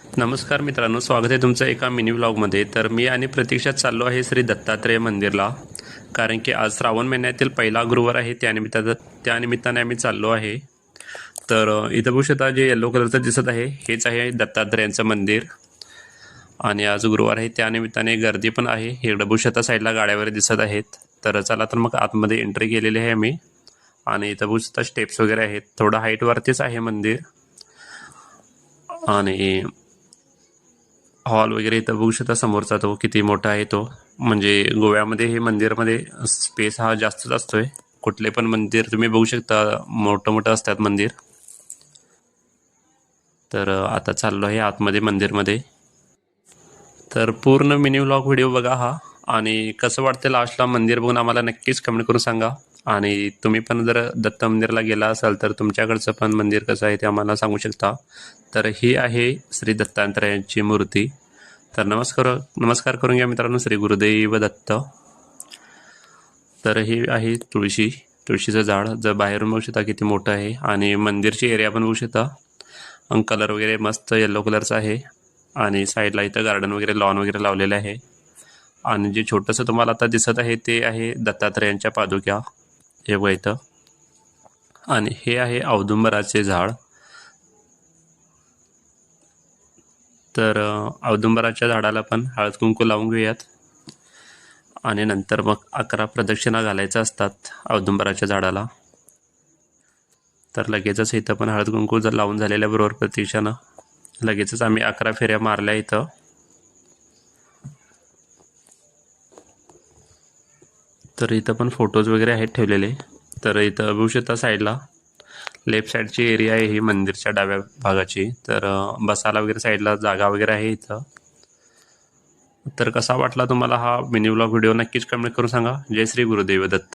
नमस्कार मित्रांनो, स्वागत आहे तुमचं एका मिनी व्लॉगमध्ये. तर मी आणि प्रतीक्षा चाललो आहे श्री दत्तात्रेय मंदिरला, कारण की आज श्रावण महिन्यातील पहिला गुरुवार आहे. त्यानिमित्ताने आम्ही चाललो आहे. तर इथं बघू शकता, जे येलो कलरचं दिसत आहे हेच आहे दत्तात्रेयांचं मंदिर. आणि आज गुरुवार आहे, त्यानिमित्ताने गर्दी पण आहे. हे बघू शकता, साईडला गाड्या वगैरे दिसत आहेत. तर चला तर मग आतमध्ये एंट्री केलेली आहे आम्ही. आणि इथं बघू शकता स्टेप्स वगैरे आहेत. थोडं हाईटवरतीच आहे मंदिर. आणि हॉल वगैरे इथं बघू शकता, समोरचा तो किती मोठा आहे तो. म्हणजे गोव्यामध्ये हे मंदिरमध्ये स्पेस हा जास्तच असतोय. कुठले पण मंदिर तुम्ही बघू शकता, मोठं असतात मंदिर. तर आता चाललो आहे आतमध्ये मंदिरमध्ये. तर पूर्ण मिनी व्लॉग व्हिडिओ बघा हा. आणि कसं वाटतं लास्टला मंदिर बघून आम्हाला नक्कीच कमेंट करून सांगा. आणि तुम्ही पण जर दत्त मंदिरला गेला असाल तर तुमच्याकडचं पण मंदिर कसं आहे ते आम्हाला सांगू शकता. तर ही आहे श्री दत्तात्रेयांची मूर्ती. तर नमस्कार करून घ्या मित्रांनो. श्री गुरुदेव दत्त. तर हे आहे तुळशीचं झाड. जर बाहेरून बघू शकता किती मोठं आहे. आणि मंदिरची एरिया पण बघू शकता. कलर वगैरे मस्त येलो कलरचा आहे. आणि साईडला इथं गार्डन वगैरे, लॉन वगैरे लावलेलं आहे. आणि जे छोटंसं तुम्हाला आता दिसत आहे ते आहे दत्तात्रेयांच्या पादुक्या, हे बघा इथं. आणि हे आहे औदुंबराचे झाड. तर औदुंबराच्या झाडाला पण हळद कुंकू लावून घेऊयात. आणि नंतर मग 11 प्रदक्षिणा घालायच्या असतात औदुंबराच्या झाडाला. तर लगेचच इथं पण हळद कुंकू जर लावून झालेल्या बरोबर प्रतीक्षानं लगेचच आम्ही 11 फेऱ्या मारल्या इथं. तर इथं पण फोटोज वगैरे आहेत ठेवलेले. तर इथं बघू शकता साईडला लेफ्ट साईडची एरिया आहे ही मंदिरच्या डाव्या भागाची. तर बसायला वगैरे साईडला जागा वगैरे आहे इथं. तर कसा वाटला तुम्हाला हा मिनी व्लॉग व्हिडिओ नक्कीच कमेंट करून सांगा. जय श्री गुरुदेव दत्त.